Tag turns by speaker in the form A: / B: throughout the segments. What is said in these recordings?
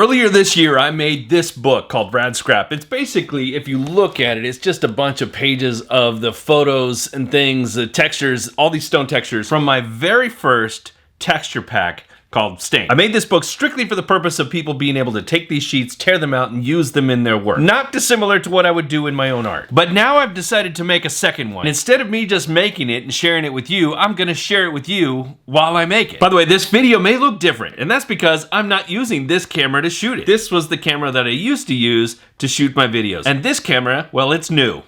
A: Earlier this year, I made this book called Rad Scrap. It's basically, if you look at it, it's just a bunch of pages of the photos and things, the textures, all these stone textures from my very first texture pack called Stain. I made this book strictly for the purpose of people being able to take these sheets, tear them out, and use them in their work. Not dissimilar to what I would do in my own art. But now I've decided to make a second one. Instead of me just making it and sharing it with you, I'm gonna share it with you while I make it. By the way, this video may look different, and that's because I'm not using this camera to shoot it. This was the camera that I used to use to shoot my videos. And this camera, well, it's new.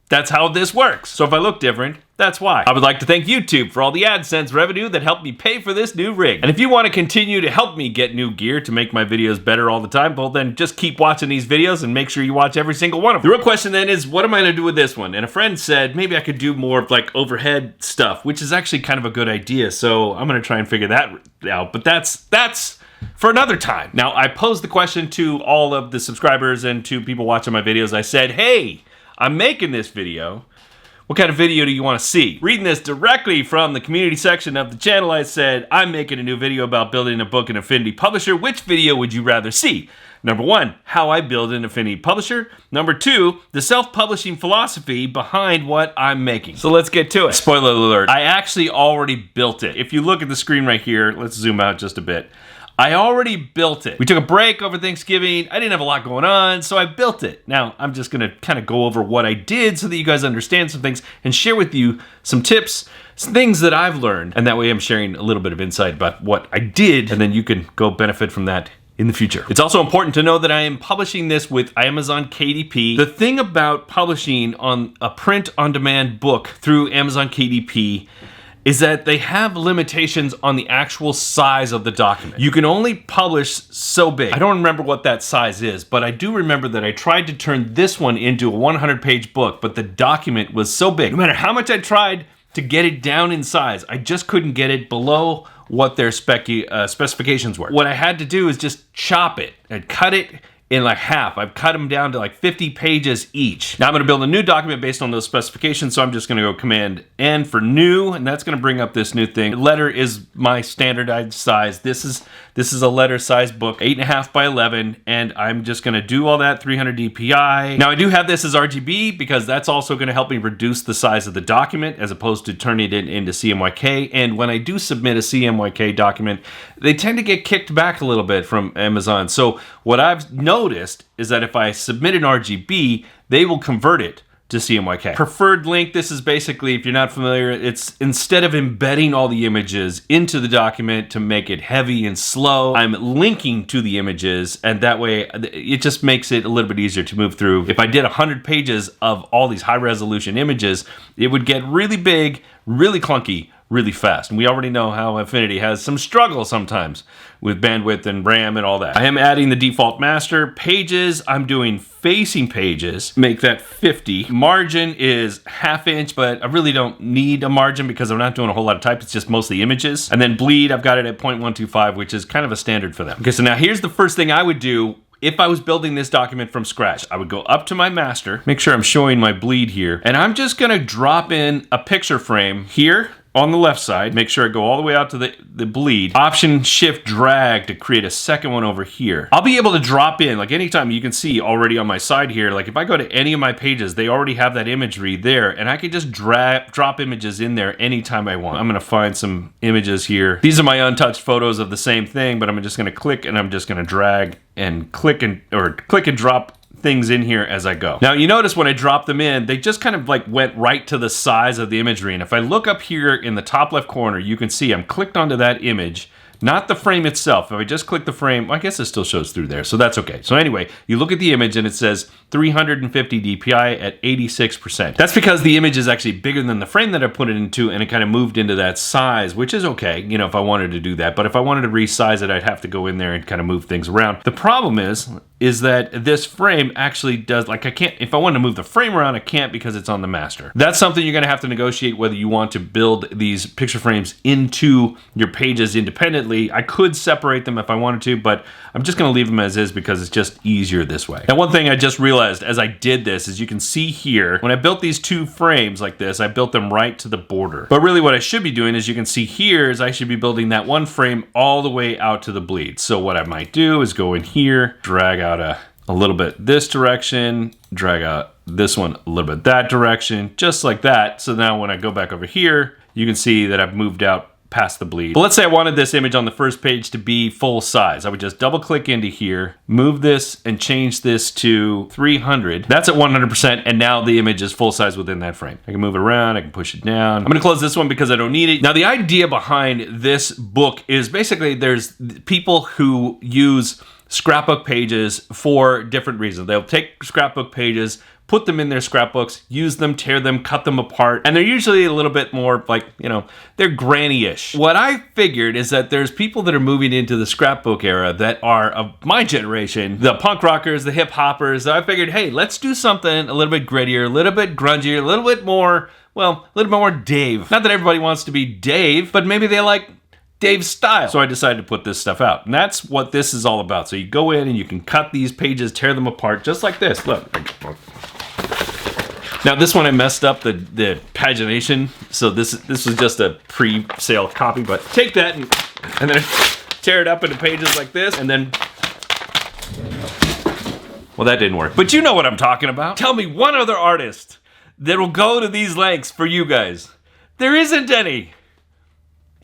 A: That's how this works. So if I look different, that's why. I would like to thank YouTube for all the AdSense revenue that helped me pay for this new rig. And if you want to continue to help me get new gear to make my videos better all the time, well then just keep watching these videos and make sure you watch every single one of them. The real question then is, what am I gonna do with this one? And a friend said, maybe I could do more of like overhead stuff, which is actually kind of a good idea. So I'm gonna try and figure that out, but that's for another time. Now, I posed the question to all of the subscribers and to people watching my videos. I said, hey, I'm making this video. What kind of video do you want to see? Reading this directly from the community section of the channel, I said, I'm making a new video about building a book in Affinity Publisher. Which video would you rather see? Number 1, how I build an Affinity Publisher. Number 2, the self-publishing philosophy behind what I'm making. So let's get to it. Spoiler alert, I actually already built it. If you look at the screen right here, let's zoom out just a bit. I already built it. We took a break over Thanksgiving. I didn't have a lot going on, so I built it. Now, I'm just gonna kind of go over what I did so that you guys understand some things and share with you some tips, some things that I've learned, and that way I'm sharing a little bit of insight about what I did, and then you can go benefit from that in the future. It's also important to know that I am publishing this with Amazon KDP. The thing about publishing on a print-on-demand book through Amazon KDP is that they have limitations on the actual size of the document. You can only publish so big. I don't remember what that size is, but I do remember that I tried to turn this one into a 100-page book, but the document was so big. No matter how much I tried to get it down in size, I just couldn't get it below what their specifications were. What I had to do is just chop it. I'd cut it in like half. I've cut them down to like 50 pages each. Now I'm gonna build a new document based on those specifications, so I'm just gonna go Command N for new, and that's gonna bring up this new thing. Letter is my standardized size. This is a letter size book, 8.5 by 11, and I'm just gonna do all that, 300 DPI. Now I do have this as RGB because that's also gonna help me reduce the size of the document as opposed to turning it into CMYK. And when I do submit a CMYK document, they tend to get kicked back a little bit from Amazon. So what I've noticed is that if I submit an RGB, they will convert it to CMYK. Preferred link, this is basically, if you're not familiar, it's instead of embedding all the images into the document to make it heavy and slow, I'm linking to the images, and that way it just makes it a little bit easier to move through. If I did 100 pages of all these high resolution images, it would get really big, really clunky, really fast. And we already know how Affinity has some struggle sometimes with bandwidth and RAM and all that. I am adding the default master. Pages, I'm doing facing pages, make that 50. Margin is 1/2 inch, but I really don't need a margin because I'm not doing a whole lot of type, it's just mostly images. And then bleed, I've got it at 0.125, which is kind of a standard for them. Okay, so now here's the first thing I would do if I was building this document from scratch. I would go up to my master, make sure I'm showing my bleed here, and I'm just gonna drop in a picture frame here on the left side, make sure I go all the way out to the bleed. Option Shift Drag to create a second one over here. I'll be able to drop in, like anytime you can see already on my side here, like if I go to any of my pages, they already have that imagery there, and I can just drop images in there anytime I want. I'm gonna find some images here. These are my untouched photos of the same thing, but I'm just gonna click and I'm just gonna drag and click and drop things in here as I go. Now you notice when I drop them in, they just kind of like went right to the size of the imagery. And if I look up here in the top left corner, you can see I'm clicked onto that image, not the frame itself. If I just click the frame, well, I guess it still shows through there, so that's okay. So anyway, you look at the image and it says 350 DPI at 86%. That's because the image is actually bigger than the frame that I put it into, and it kind of moved into that size, which is okay, you know, if I wanted to do that. But if I wanted to resize it, I'd have to go in there and kind of move things around. The problem is, is that this frame actually does, like I can't, if I want to move the frame around, I can't because it's on the master. That's something you're going to have to negotiate whether you want to build these picture frames into your pages independently. I could separate them if I wanted to, but I'm just going to leave them as is because it's just easier this way. Now, one thing I just realized as I did this is you can see here, when I built these two frames like this, I built them right to the border. But really what I should be doing is you can see here is I should be building that one frame all the way out to the bleed. So what I might do is go in here, drag out a little bit this direction, drag out this one a little bit that direction, just like that. So now when I go back over here, you can see that I've moved out past the bleed. But let's say I wanted this image on the first page to be full size. I would just double click into here, move this and change this to 300. That's at 100%, and now the image is full size within that frame. I can move it around, I can push it down. I'm gonna close this one because I don't need it. Now the idea behind this book is basically there's people who use scrapbook pages for different reasons. They'll take scrapbook pages, put them in their scrapbooks, use them, tear them, cut them apart, and they're usually a little bit more like, you know, they're granny-ish. What I figured is that there's people that are moving into the scrapbook era that are of my generation, the punk rockers, the hip hoppers. I figured, hey, let's do something a little bit grittier, a little bit grungier, a little bit more, well, a little bit more Dave. Not that everybody wants to be Dave, but maybe they like Dave's style. So I decided to put this stuff out. And that's what this is all about. So you go in and you can cut these pages, tear them apart, just like this. Look. Now this one I messed up the pagination. So this was just a pre-sale copy, but take that and then tear it up into pages like this, and then, well, that didn't work. But you know what I'm talking about. Tell me one other artist that will go to these lengths for you guys. There isn't any.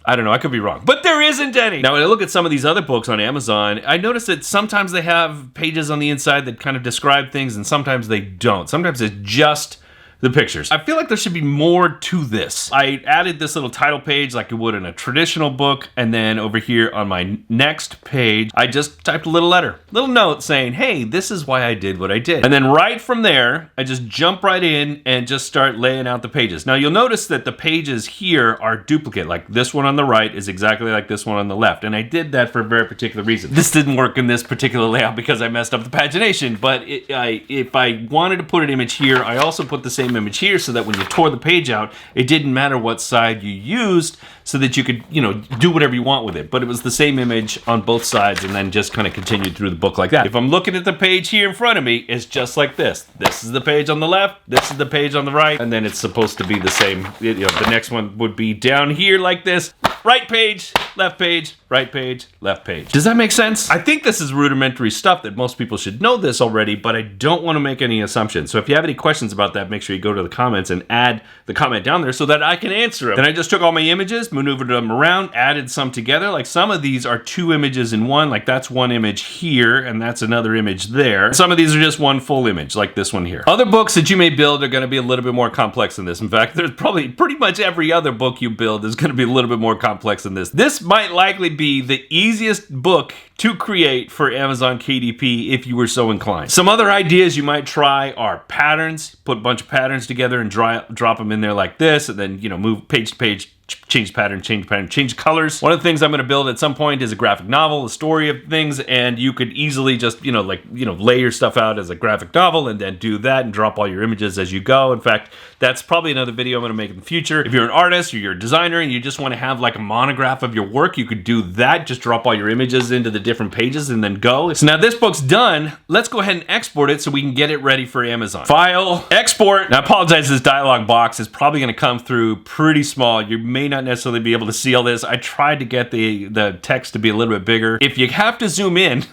A: I don't know, I could be wrong, but there isn't any. Now, when I look at some of these other books on Amazon, I notice that sometimes they have pages on the inside that kind of describe things, and sometimes they don't. Sometimes it's just the pictures. I feel like there should be more to this. I added this little title page like you would in a traditional book, and then over here on my next page, I just typed a little letter, little note saying, hey, this is why I did what I did. And then right from there, I just jump right in and just start laying out the pages. Now you'll notice that the pages here are duplicate, like this one on the right is exactly like this one on the left. And I did that for a very particular reason. This didn't work in this particular layout because I messed up the pagination, but if I wanted to put an image here, I also put the same image here so that when you tore the page out, it didn't matter what side you used, so that you could, you know, do whatever you want with it. But it was the same image on both sides and then just kind of continued through the book like that. If I'm looking at the page here in front of me, it's just like this. This is the page on the left, this is the page on the right, and then it's supposed to be the same. You know, the next one would be down here like this. Right page, left page, right page, left page. Does that make sense? I think this is rudimentary stuff that most people should know this already, but I don't want to make any assumptions. So if you have any questions about that, make sure you go to the comments and add the comment down there so that I can answer them. Then I just took all my images, maneuvered them around, added some together. Like some of these are two images in one, like that's one image here and that's another image there. Some of these are just one full image, like this one here. Other books that you may build are going to be a little bit more complex than this. In fact, there's probably pretty much every other book you build is going to be a little bit more complex than this. This might likely be the easiest book to create for Amazon KDP if you were so inclined. Some other ideas you might try are patterns. Put a bunch of patterns together and drop them in there like this, and then, you know, move page to page, change pattern, change colors. One of the things I'm going to build at some point is a graphic novel, a story of things, and you could easily just, lay your stuff out as a graphic novel and then do that and drop all your images as you go. In fact, that's probably another video I'm going to make in the future. If you're an artist or you're a designer and you just want to have like a monograph of your work, you could do that. Just drop all your images into the different pages and then go. So now this book's done. Let's go ahead and export it so we can get it ready for Amazon. File, export. Now I apologize, this dialog box is probably going to come through pretty small. You may not necessarily be able to see all this. I tried to get the text to be a little bit bigger. If you have to zoom in,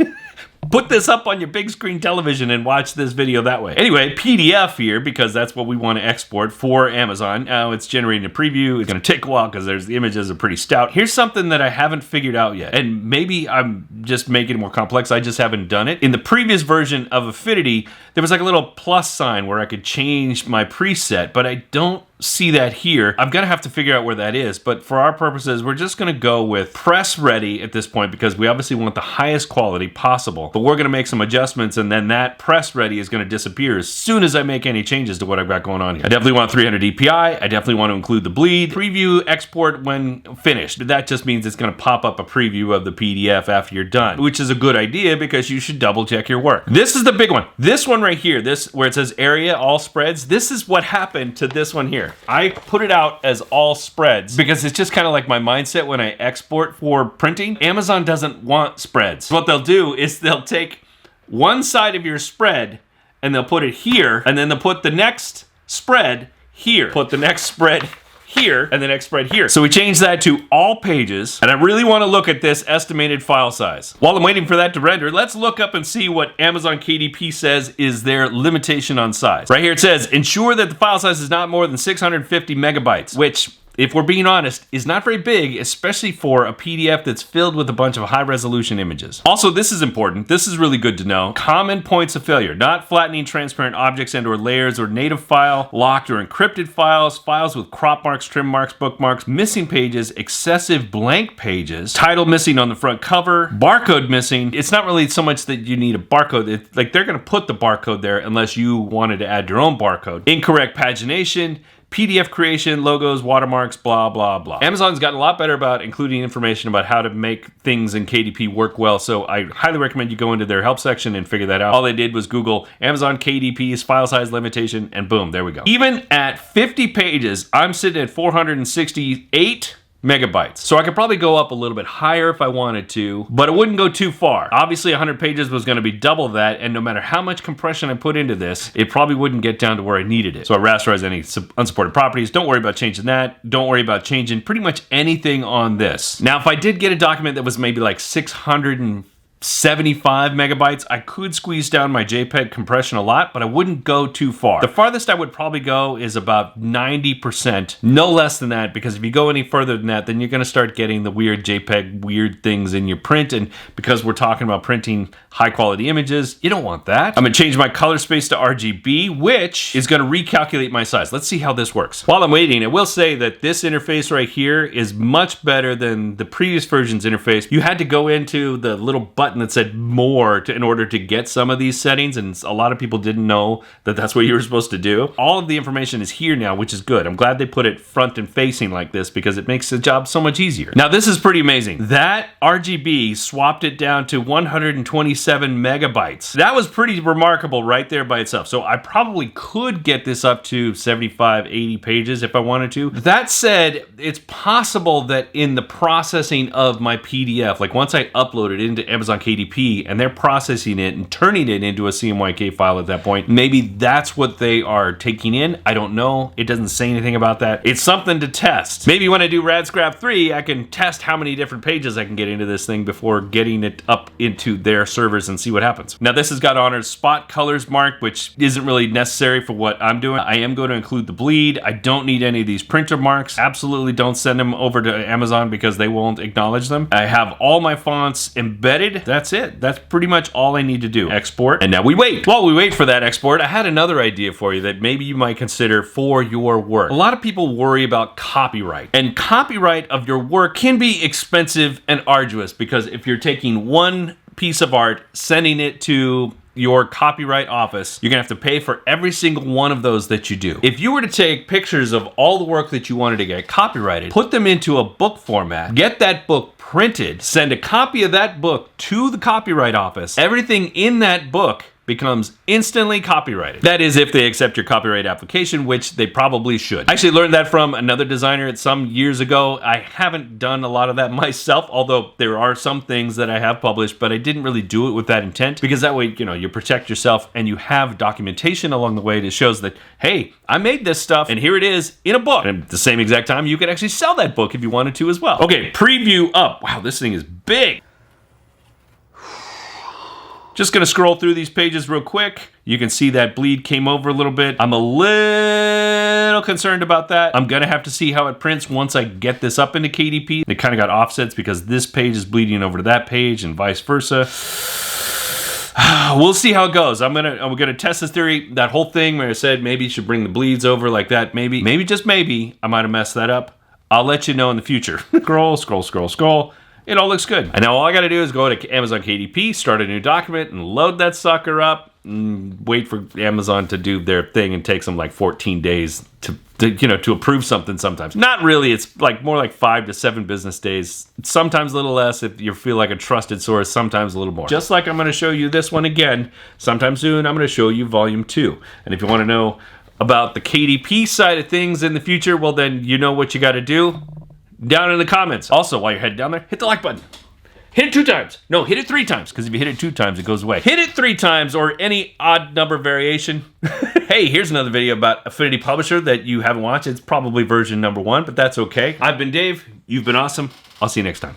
A: put this up on your big screen television and watch this video that way. Anyway, PDF here, because that's what we want to export for Amazon. Now it's generating a preview. It's going to take a while because the images are pretty stout. Here's something that I haven't figured out yet, and maybe I'm just making it more complex. I just haven't done it. In the previous version of Affinity, there was like a little plus sign where I could change my preset, but I don't see that here. I'm gonna have to figure out where that is, but for our purposes, we're just gonna go with press ready at this point because we obviously want the highest quality possible. But we're gonna make some adjustments, and then that press ready is gonna disappear as soon as I make any changes to what I've got going on here. I definitely want 300 DPI. I definitely want to include the bleed. Preview export when finished. That just means it's gonna pop up a preview of the PDF after you're done, which is a good idea because you should double check your work. This is the big one. This one right here, this where it says area, all spreads, this is what happened to this one here. I put it out as all spreads because it's just kind of like my mindset when I export for printing. Amazon doesn't want spreads. What they'll do is they'll take one side of your spread and they'll put it here, and then they'll put the next spread here, put the next spread here, and the next spread here. So we changed that to all pages, and I really want to look at this estimated file size. While I'm waiting for that to render, let's look up and see what Amazon KDP says is their limitation on size. Right here it says, ensure that the file size is not more than 650 megabytes, which, if we're being honest, is not very big, especially for a PDF that's filled with a bunch of high-resolution images. Also, this is important. This is really good to know. Common points of failure: not flattening transparent objects and/or layers, or native file, locked or encrypted files, files with crop marks, trim marks, bookmarks, missing pages, excessive blank pages, title missing on the front cover, barcode missing. It's not really so much that you need a barcode. Like, they're going to put the barcode there unless you wanted to add your own barcode. Incorrect pagination, PDF creation, logos, watermarks, blah, blah, blah. Amazon's gotten a lot better about including information about how to make things in KDP work well, so I highly recommend you go into their help section and figure that out. All they did was Google Amazon KDP's file size limitation, and boom, there we go. Even at 50 pages, I'm sitting at 468 megabytes. So I could probably go up a little bit higher if I wanted to, but it wouldn't go too far. Obviously 100 pages was going to be double that, and no matter how much compression I put into this, it probably wouldn't get down to where I needed it. So I rasterized any unsupported properties. Don't worry about changing that. Don't worry about changing pretty much anything on this. Now, if I did get a document that was maybe like 675 megabytes, I could squeeze down my JPEG compression a lot, but I wouldn't go too far. The farthest I would probably go is about 90%, no less than that, because if you go any further than that, then you're gonna start getting the weird JPEG weird things in your print, and because we're talking about printing high quality images, you don't want that. I'm gonna change my color space to RGB, which is gonna recalculate my size. Let's see how this works. While I'm waiting, I will say that this interface right here is much better than the previous version's interface. You had to go into the little button that said more in order to get some of these settings, and a lot of people didn't know that that's what you were supposed to do. All of the information is here now, which is good. I'm glad they put it front and facing like this because it makes the job so much easier. Now, this is pretty amazing. That RGB swapped it down to 127 megabytes. That was pretty remarkable right there by itself. So I probably could get this up to 75, 80 pages if I wanted to. That said, it's possible that in the processing of my PDF, like once I upload it into Amazon KDP and they're processing it and turning it into a CMYK file at that point, maybe that's what they are taking in. I don't know. It doesn't say anything about that. It's something to test. Maybe when I do RadScrap 3, I can test how many different pages I can get into this thing before getting it up into their servers and see what happens. Now, this has got honored spot colors marked, which isn't really necessary for what I'm doing. I am going to include the bleed. I don't need any of these printer marks. Absolutely don't send them over to Amazon because they won't acknowledge them. I have all my fonts embedded. That's it. That's pretty much all I need to do. Export. And now we wait. While we wait for that export, I had another idea for you that maybe you might consider for your work. A lot of people worry about copyright, and copyright of your work can be expensive and arduous because if you're taking one piece of art, sending it to your copyright office, you're gonna have to pay for every single one of those that you do. If you were to take pictures of all the work that you wanted to get copyrighted, put them into a book format, get that book printed, send a copy of that book to the copyright office, everything in that book becomes instantly copyrighted. That is if they accept your copyright application, which they probably should. I actually learned that from another designer some years ago. I haven't done a lot of that myself, although there are some things that I have published, but I didn't really do it with that intent because that way, you protect yourself and you have documentation along the way that shows that, hey, I made this stuff and here it is in a book. And at the same exact time, you could actually sell that book if you wanted to as well. Okay, preview up. Wow, this thing is big. Just gonna scroll through these pages real quick. You can see that bleed came over a little bit. I'm a little concerned about that. I'm gonna have to see how it prints once I get this up into KDP. It kind of got offsets because this page is bleeding over to that page and vice versa. we'll see how it goes. I'm gonna test this theory. That whole thing where I said maybe you should bring the bleeds over like that. Maybe just maybe I might have messed that up. I'll let you know in the future. Scroll. It all looks good. And now all I gotta do is go to Amazon KDP, start a new document, and load that sucker up, and wait for Amazon to do their thing, and takes them like 14 days to approve something sometimes. Not really, it's like more like 5 to 7 business days. Sometimes a little less if you feel like a trusted source, sometimes a little more. Just like I'm gonna show you this one again, sometime soon I'm gonna show you volume 2. And if you wanna know about the KDP side of things in the future, well then you know what you gotta do. Down in the comments. Also, while you're heading down there, hit the like button. Hit it 2 times. No, hit it 3 times, because if you hit it 2 times, it goes away. Hit it 3 times or any odd number variation. Hey, here's another video about Affinity Publisher that you haven't watched. It's probably version number 1, but that's okay. I've been Dave. You've been awesome. I'll see you next time.